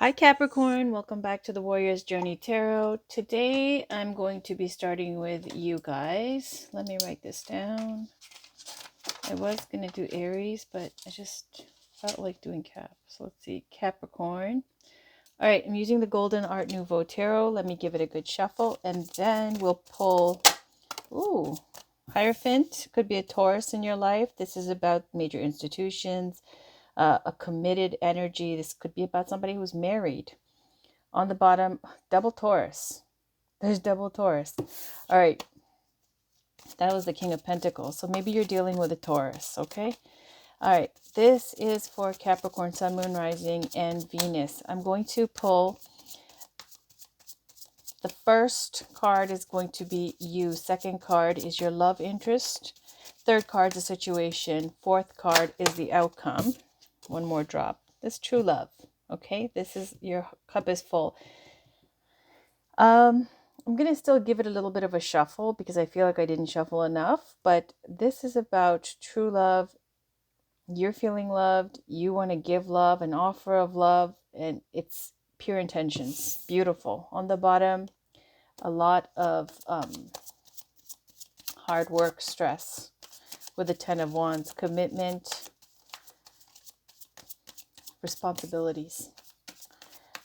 Hi Capricorn, welcome back to the Warrior's Journey Tarot. Today I'm going to be starting with you guys. Let me write this down. I was going to do Aries, but I just felt like doing Cap. So let's see, Capricorn. All right, I'm using the Golden Art Nouveau Tarot. Let me give it a good shuffle and then we'll pull, ooh, Hierophant. Could be a Taurus in your life. This is about major institutions, a committed energy. This could be about somebody who's married. On the bottom, double Taurus. There's double Taurus. All right. That was the King of Pentacles. So maybe you're dealing with a Taurus, okay? All right. This is for Capricorn, Sun, Moon, Rising, and Venus. I'm going to pull. The first card is going to be you. Second card is your love interest. Third card is a situation. Fourth card is the outcome. One more drop. This true love. Okay? This is your cup is full. I'm going to still give it a little bit of a shuffle because I feel like I didn't shuffle enough, but this is about true love. You're feeling loved. You want to give love, an offer of love, and it's pure intentions. Beautiful. On the bottom, a lot of hard work, stress with the Ten of Wands, commitment, responsibilities.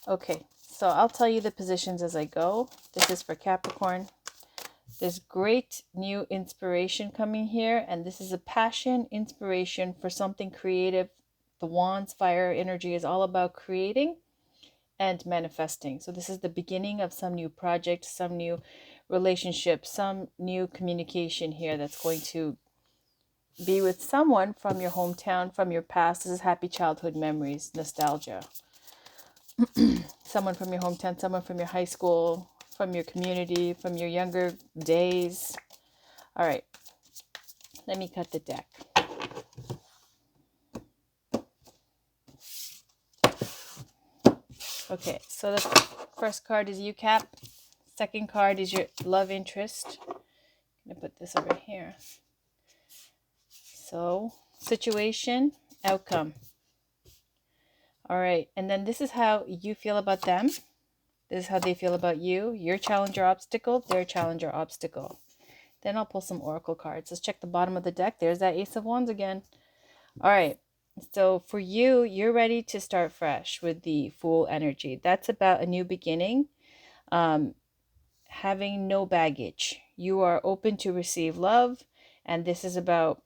Okay, so I'll tell you the positions as I go. This is for Capricorn. There's great new inspiration coming here, and this is a passion, inspiration for something creative. The Wands fire energy is all about creating and manifesting. So this is the beginning of some new project, some new relationship, some new communication here that's going to be with someone from your hometown, from your past. This is happy childhood memories, nostalgia. Someone from your hometown, someone from your high school, from your community, from your younger days. All right, let me cut the deck. Okay, so the first card is you, Cap. Second card is your love interest. I'm going to put this over here. So, situation, outcome. All right, and then this is how you feel about them. This is how they feel about you. Your challenge or obstacle, their challenge or obstacle. Then I'll pull some oracle cards. Let's check the bottom of the deck. There's that Ace of Wands again. All right. So for you, you're ready to start fresh with the Fool energy. That's about a new beginning, having no baggage. You are open to receive love, and this is about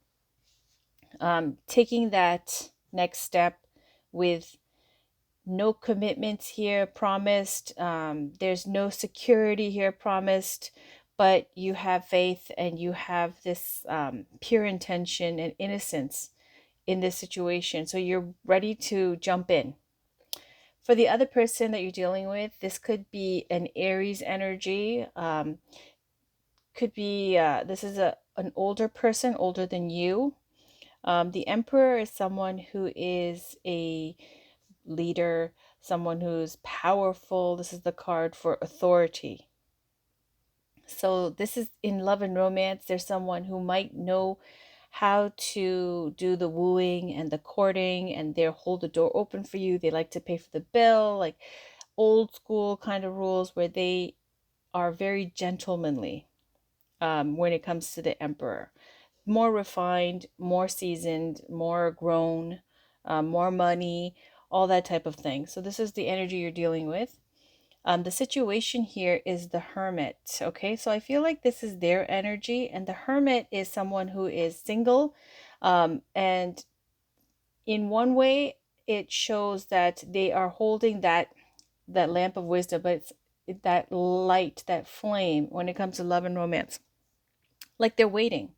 taking that next step with no commitments here promised. There's no security here promised, but you have faith and you have this pure intention and innocence in this situation. So you're ready to jump in. For the other person that you're dealing with, this could be an Aries energy. Could be, this is an older person, older than you. The Emperor is someone who is a leader, someone who's powerful. This is the card for authority. So this is in love and romance. There's someone who might know how to do the wooing and the courting, and they'll hold the door open for you. They like to pay for the bill, like old school kind of rules where they are very gentlemanly when it comes to the Emperor. More refined, more seasoned, more grown, more money, all that type of thing. So this is the energy you're dealing with. The situation here is the Hermit. Okay, so I feel like this is their energy, and the Hermit is someone who is single, and in one way, it shows that they are holding that lamp of wisdom, but it's that light, that flame when it comes to love and romance. Like they're waiting,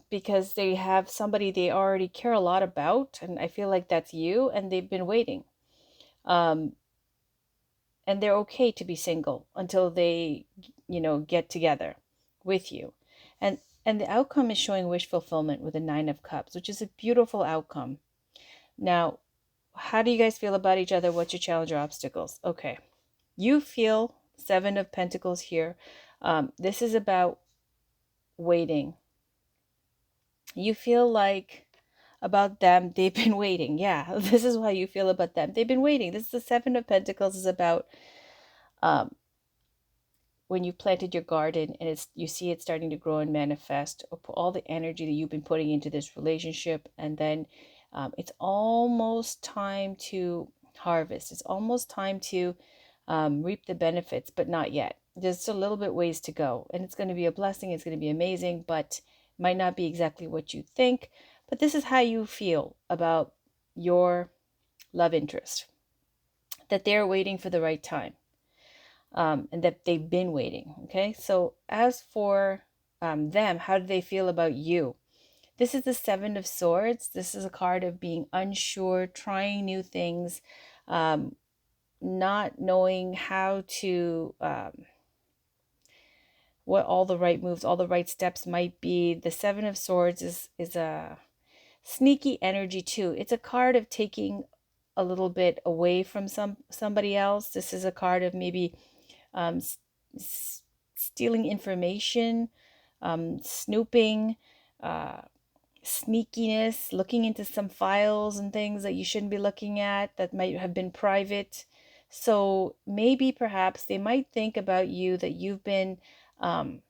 because they have somebody they already care a lot about, and I feel like that's you, and they've been waiting. Um, and they're okay to be single until they, get together with you. And the outcome is showing wish fulfillment with the Nine of Cups, which is a beautiful outcome. Now, how do you guys feel about each other? What's your challenge or obstacles? Okay, you feel Seven of Pentacles here. This is about waiting. You feel like about them. They've been waiting. Yeah, this is how you feel about them. They've been waiting. This is the Seven of Pentacles is about um, when you've planted your garden and you see it starting to grow and manifest, or put all the energy that you've been putting into this relationship, and then it's almost time to harvest. It's almost time to reap the benefits, but not yet. There's a little bit ways to go, and it's going to be a blessing. It's going to be amazing, but might not be exactly what you think. But this is how you feel about your love interest, that they're waiting for the right time, and that they've been waiting. Okay, so as for them, how do they feel about you? This is the Seven of Swords. This is a card of being unsure, trying new things, um, not knowing how to, what all the right moves, all the right steps might be. The Seven of Swords is a sneaky energy too. It's a card of taking a little bit away from somebody else. This is a card of maybe um, stealing information, snooping, uh, sneakiness, looking into some files and things that you shouldn't be looking at that might have been private. So maybe perhaps they might think about you that you've been um,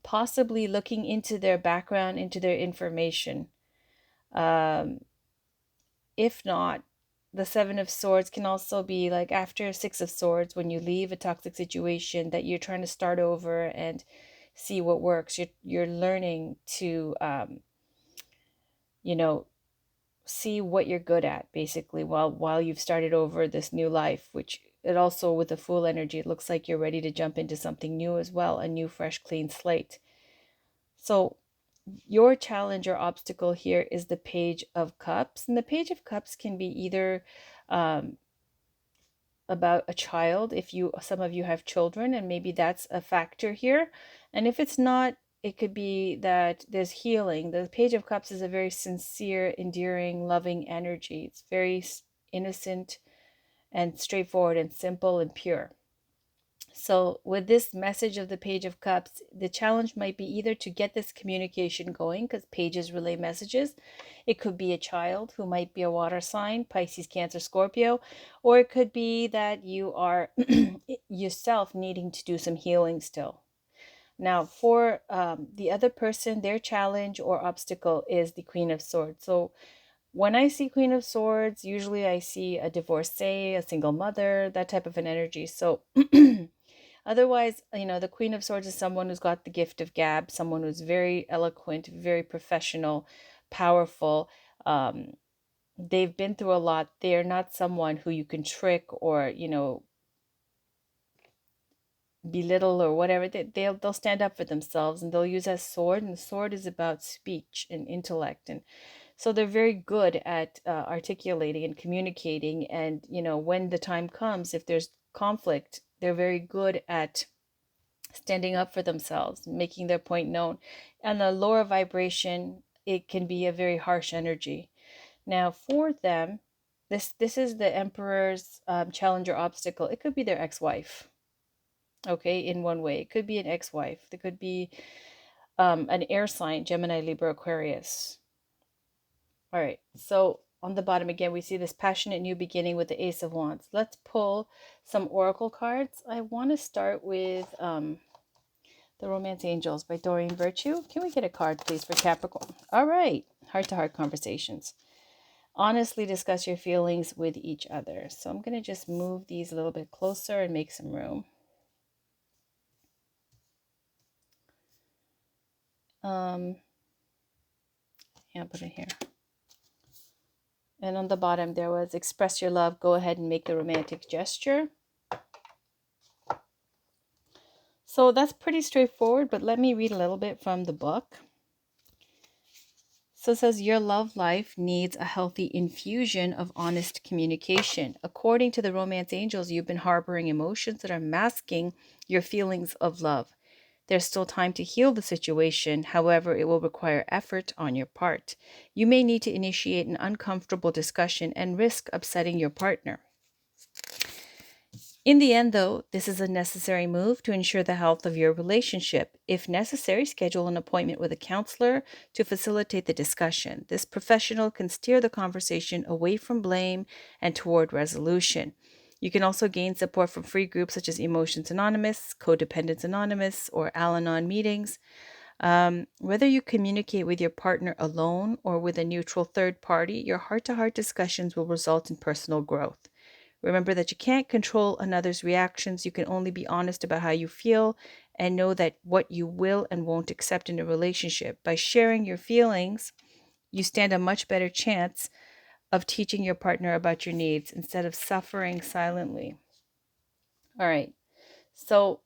possibly looking into their background, into their information. Um, if not, the Seven of Swords can also be like after Six of Swords, when you leave a toxic situation, that you're trying to start over and see what works. You're learning to you know, see what you're good at, basically, while you've started over this new life. Which it also, with the Fool energy, it looks like you're ready to jump into something new as well, a new fresh clean slate. So your challenge or obstacle here is the Page of Cups, and the Page of Cups can be either um, about a child, if you, some of you have children, and maybe that's a factor here. And if it's not, it could be that there's healing. The Page of Cups is a very sincere, endearing, loving energy. It's very innocent and straightforward and simple and pure. So with this message of the Page of Cups, the challenge might be either to get this communication going, because pages relay messages. It could be a child who might be a water sign, Pisces, Cancer, Scorpio, or it could be that you are yourself needing to do some healing still. Now, for the other person, their challenge or obstacle is the Queen of Swords. So when I see Queen of Swords, usually I see a divorcee, a single mother, that type of an energy. So otherwise, the Queen of Swords is someone who's got the gift of gab, someone who's very eloquent, very professional, powerful. They've been through a lot. They're not someone who you can trick or, belittle or whatever. They'll stand up for themselves, and they'll use a sword. And the sword is about speech and intellect. And so they're very good at articulating and communicating. And, when the time comes, if there's conflict, they're very good at standing up for themselves, making their point known. And the lower vibration, it can be a very harsh energy. Now, for them, this is the Emperor's challenger obstacle. It could be their ex-wife. Okay, in one way, it could be an ex-wife. There could be an air sign, Gemini, Libra, Aquarius. All right, so on the bottom again, we see this passionate new beginning with the Ace of Wands. Let's pull some oracle cards. I want to start with The Romance Angels by Doreen Virtue. Can we get a card, please, for Capricorn? All right, heart-to-heart conversations. Honestly discuss your feelings with each other. So I'm going to just move these a little bit closer and make some room. Yeah, put it here. And on the bottom, there was express your love. Go ahead and make the romantic gesture. So that's pretty straightforward, but let me read a little bit from the book. So it says, your love life needs a healthy infusion of honest communication. According to the Romance Angels, you've been harboring emotions that are masking your feelings of love. There's still time to heal the situation. However, it will require effort on your part. You may need to initiate an uncomfortable discussion and risk upsetting your partner. In the end, though, this is a necessary move to ensure the health of your relationship. If necessary, schedule an appointment with a counselor to facilitate the discussion. This professional can steer the conversation away from blame and toward resolution. You can also gain support from free groups such as Emotions Anonymous, Codependence Anonymous, or Al Anon meetings. Whether you communicate with your partner alone or with a neutral third party, your heart-to-heart discussions will result in personal growth. Remember that you can't control another's reactions. You can only be honest about how you feel and know that what you will and won't accept in a relationship. By sharing your feelings, you stand a much better chance of teaching your partner about your needs instead of suffering silently. All right. So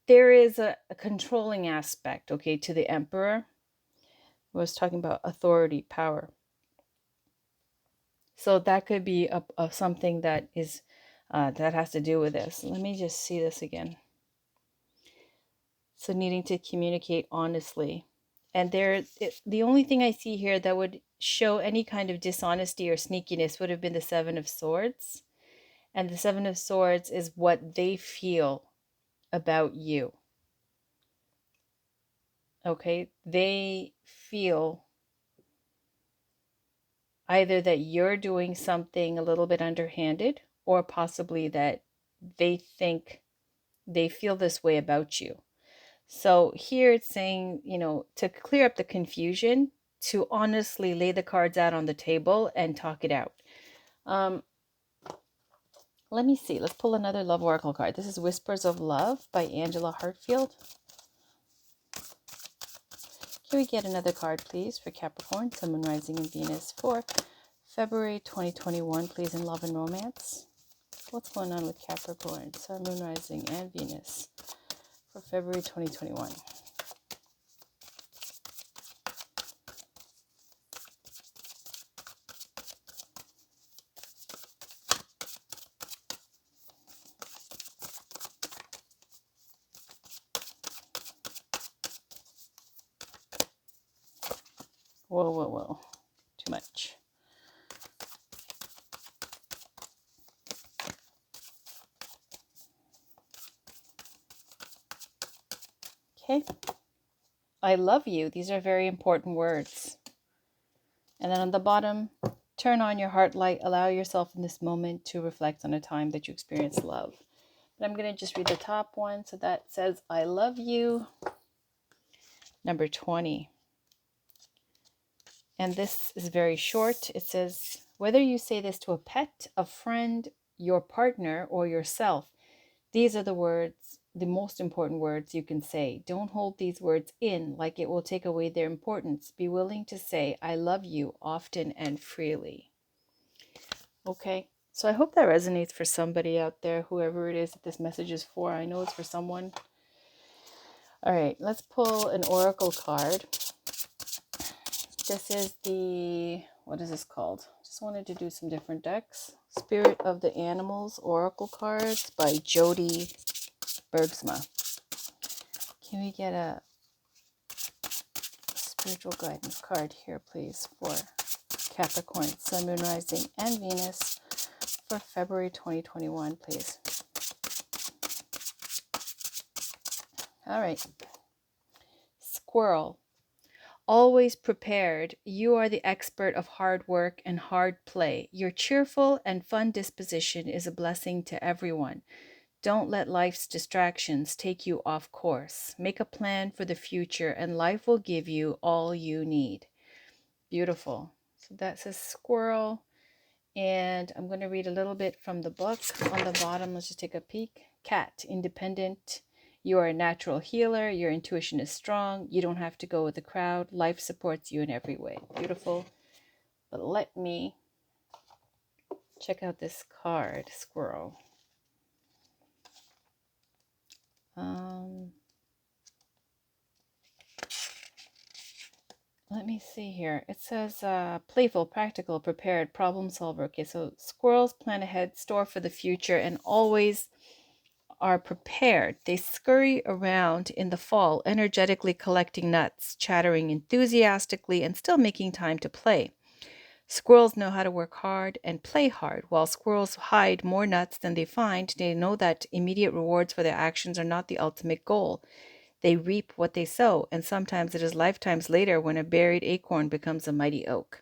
there is a controlling aspect, okay, to the emperor. I was talking about authority, power. So that could be a something that is that has to do with this. Let me just see this again. So needing to communicate honestly. And the only thing I see here that would show any kind of dishonesty or sneakiness would have been the Seven of Swords. And the Seven of Swords is what they feel about you. Okay? They feel either that you're doing something a little bit underhanded, or possibly that they think they feel this way about you. So here it's saying, to clear up the confusion, to honestly lay the cards out on the table and talk it out. Let me see. Let's pull another love oracle card. This is Whispers of Love by Angela Hartfield. Can we get another card, please, for Capricorn, Sun, Moon, Rising, and Venus for February 2021, please, in love and romance? What's going on with Capricorn, Sun, Moon, Rising, and Venus for February 2021? Whoa, whoa, whoa. Too much. Okay. I love you. These are very important words. And then on the bottom, turn on your heart light. Allow yourself in this moment to reflect on a time that you experienced love. But I'm going to just read the top one. So that says, I love you. Number 20. And this is very short. It says, whether you say this to a pet, a friend, your partner, or yourself, these are the words, the most important words you can say. Don't hold these words in like it will take away their importance. Be willing to say, I love you often and freely. Okay, so I hope that resonates for somebody out there, whoever it is that this message is for. I know it's for someone. All right, let's pull an oracle card. This is what is this called? Just wanted to do some different decks. Spirit of the Animals Oracle Cards by Jody Bergsma. Can we get a spiritual guidance card here, please, for Capricorn, Sun, Moon, Rising, and Venus for February 2021, please? All right. Squirrel. Always prepared, you are the expert of hard work and hard play. Your cheerful and fun disposition is a blessing to everyone. Don't let life's distractions take you off course. Make a plan for the future and life will give you all you need. Beautiful. So that says squirrel. And I'm going to read a little bit from the book. On the bottom, let's just take a peek. Cat, independent. You are a natural healer. Your intuition is strong. You don't have to go with the crowd. Life supports you in every way. Beautiful. But let me check out this card, squirrel. Let me see here. It says playful, practical, prepared, problem solver. Okay, so squirrels plan ahead, store for the future, and always are prepared. They scurry around in the fall, energetically collecting nuts, chattering enthusiastically, and still making time to play. Squirrels know how to work hard and play hard. While squirrels hide more nuts than they find, they know that immediate rewards for their actions are not the ultimate goal. They reap what they sow, and sometimes it is lifetimes later when a buried acorn becomes a mighty oak.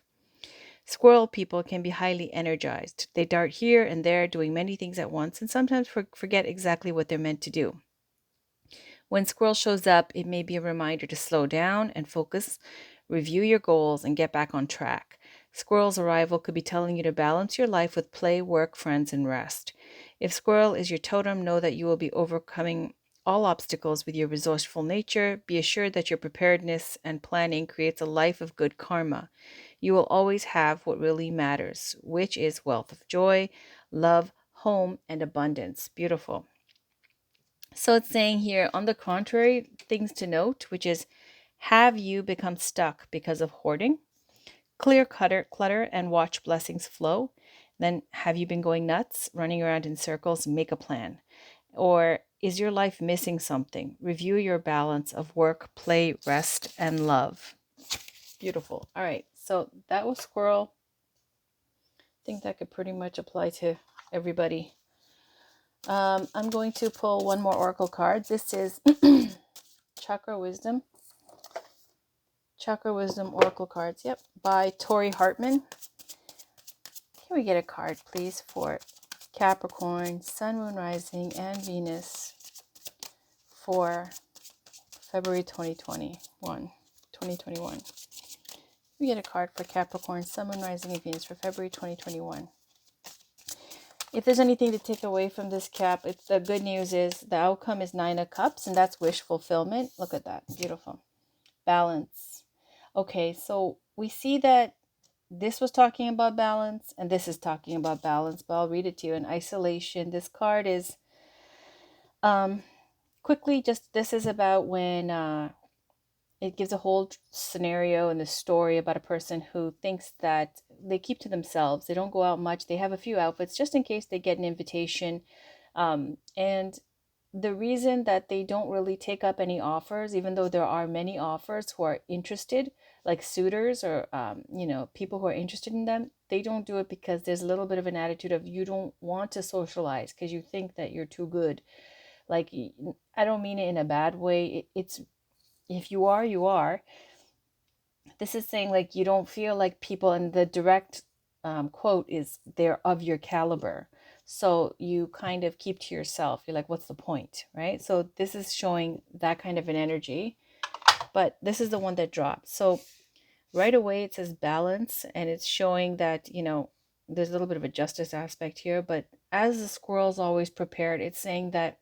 Squirrel people can be highly energized. They dart here and there, doing many things at once, and sometimes forget exactly what they're meant to do. When squirrel shows up, it may be a reminder to slow down and focus, review your goals, and get back on track. Squirrel's arrival could be telling you to balance your life with play, work, friends, and rest. If squirrel is your totem, know that you will be overcoming all obstacles with your resourceful nature. Be assured that your preparedness and planning creates a life of good karma. You will always have what really matters, which is wealth of joy, love, home, and abundance. Beautiful. So it's saying here, on the contrary, things to note, which is, have you become stuck because of hoarding? Clear clutter and watch blessings flow. Then have you been going nuts, running around in circles? Make a plan. Or is your life missing something? Review your balance of work, play, rest, and love. Beautiful. All right. So that was squirrel. I think that could pretty much apply to everybody. I'm going to pull one more oracle card. This is Chakra Wisdom. Chakra Wisdom Oracle cards. Yep. By Tori Hartman. Can we get a card, please, for Capricorn, Sun, Moon, Rising, and Venus for February 2021. We get a card for Capricorn, Sun, Moon, Rising, and Venus for February 2021. If there's anything to take away from this Cap, the good news is the outcome is 9 of Cups, and that's wish fulfillment. Look at that. Beautiful. Balance. Okay, so we see that this was talking about balance, and this is talking about balance, but I'll read it to you in isolation. This card is quickly just, this is about when it gives a whole scenario and the story about a person who thinks that they keep to themselves. They don't go out much. They have a few outfits just in case they get an invitation. And the reason that they don't really take up any offers, even though there are many offers who are interested, like suitors or, people who are interested in them, they don't do it because there's a little bit of an attitude of you don't want to socialize because you think that you're too good. Like, I don't mean it in a bad way. It's, if you are, you are. This is saying like you don't feel like people, and the direct quote is they're of your caliber. So you kind of keep to yourself. You're like, what's the point, right? So this is showing that kind of an energy. But this is the one that dropped. So right away it says balance, and it's showing that, there's a little bit of a justice aspect here. But as the squirrel's always prepared, it's saying that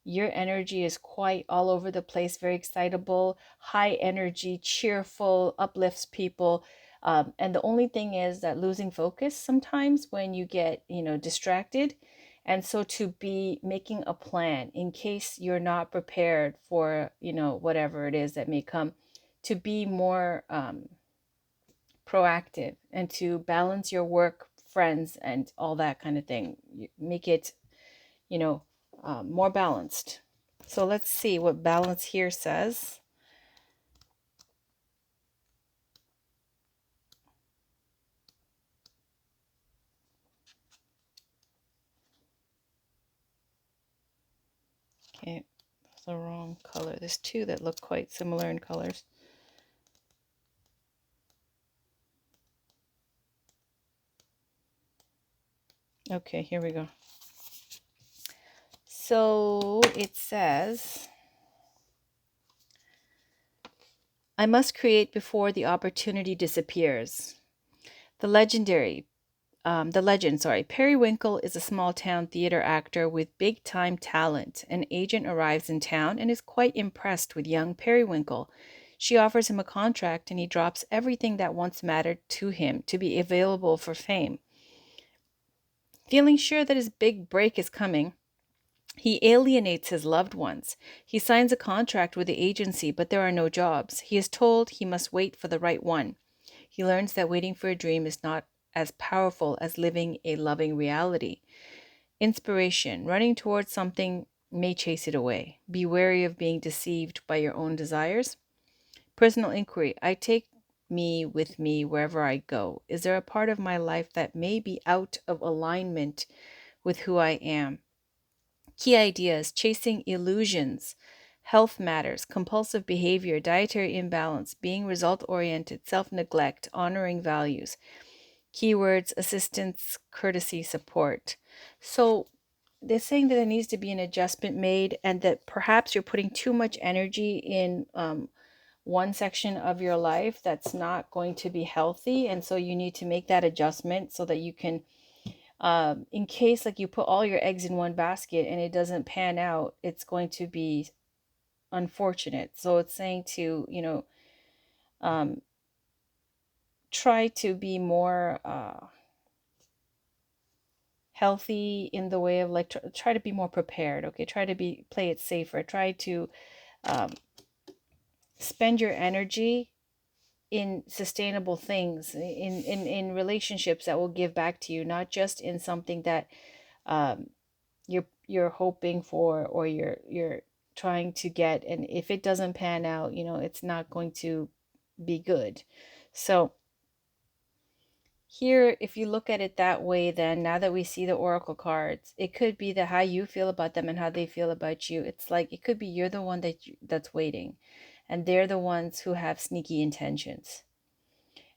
your energy is quite all over the place, very excitable, high energy, cheerful, uplifts people. And the only thing is that losing focus sometimes when you get, distracted. And so to be making a plan in case you're not prepared for, whatever it is that may come, to be more proactive and to balance your work, friends, and all that kind of thing. Make it, more balanced. So let's see what balance here says. Okay, that's the wrong color. There's two that look quite similar in colors. Okay, here we go. So it says, I must create before the opportunity disappears. The legend, Periwinkle is a small town theater actor with big time talent. An agent arrives in town and is quite impressed with young Periwinkle. She offers him a contract and he drops everything that once mattered to him to be available for fame. Feeling sure that his big break is coming, he alienates his loved ones. He signs a contract with the agency, but there are no jobs. He is told he must wait for the right one. He learns that waiting for a dream is not as powerful as living a loving reality. Inspiration. Running towards something may chase it away. Be wary of being deceived by your own desires. Personal inquiry. I take me with me wherever I go? Is there a part of my life that may be out of alignment with who I am? Key ideas: chasing illusions, health matters, compulsive behavior, dietary imbalance, being result oriented, self neglect, honoring values. Keywords: assistance, courtesy, support. So they're saying that there needs to be an adjustment made, and that perhaps you're putting too much energy in one section of your life that's not going to be healthy. And so you need to make that adjustment so that you can, in case like you put all your eggs in one basket and it doesn't pan out, it's going to be unfortunate. So it's saying to, um, try to be more healthy in the way of like try to be more prepared. Okay, try to play it safer. Try to um, spend your energy in sustainable things, in relationships that will give back to you, not just in something that um, you're hoping for, or you're trying to get, and if it doesn't pan out, it's not going to be good. So here, if you look at it that way, then now that we see the oracle cards, it could be that how you feel about them and how they feel about you. It's like it could be you're the one that's waiting, and they're the ones who have sneaky intentions.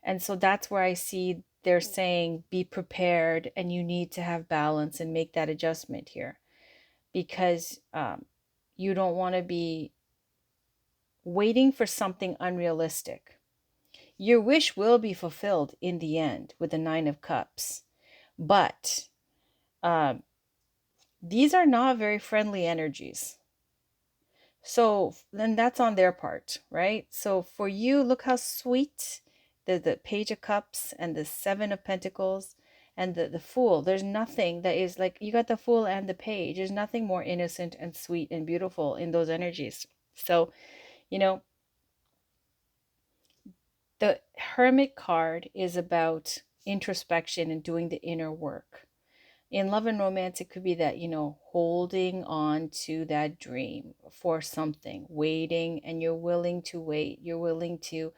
And so that's where I see they're saying be prepared, and you need to have balance and make that adjustment here, because you don't want to be waiting for something unrealistic. Your wish will be fulfilled in the end with the Nine of Cups, but um, these are not very friendly energies. So then that's on their part, right? So for you, look how sweet the Page of Cups and the Seven of Pentacles and the Fool. There's nothing that is like, you got the Fool and the Page. There's nothing more innocent and sweet and beautiful in those energies. So, you know, the Hermit card is about introspection and doing the inner work. In love and romance, it could be that, holding on to that dream for something, waiting, and you're willing to wait. You're willing to,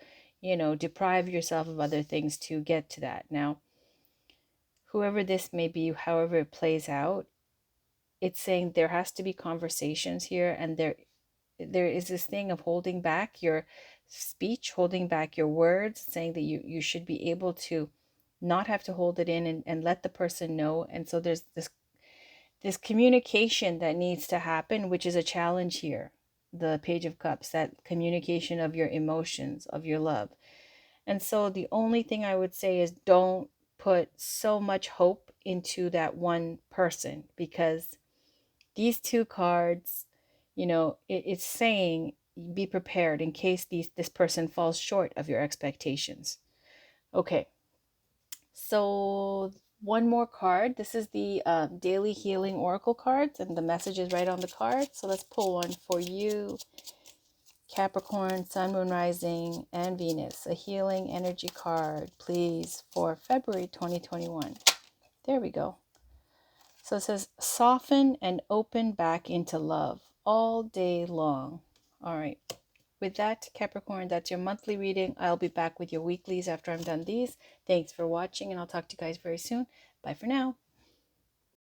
deprive yourself of other things to get to that. Now, whoever this may be, however it plays out, it's saying there has to be conversations here, and there is this thing of holding back your speech, holding back your words, saying that you should be able to not have to hold it in, and let the person know. And so there's this communication that needs to happen, which is a challenge here. The Page of Cups, that communication of your emotions, of your love. And so the only thing I would say is don't put so much hope into that one person, because these two cards, it's saying be prepared in case this person falls short of your expectations. Okay, so one more card. This is the Daily Healing Oracle cards, and the message is right on the card. So let's pull one for you, Capricorn, Sun, Moon, Rising, and Venus. A healing energy card, please, for February 2021. There we go. So it says, soften and open back into love all day long. All right. With that, Capricorn, that's your monthly reading. I'll be back with your weeklies after I'm done these. Thanks for watching, and I'll talk to you guys very soon. Bye for now.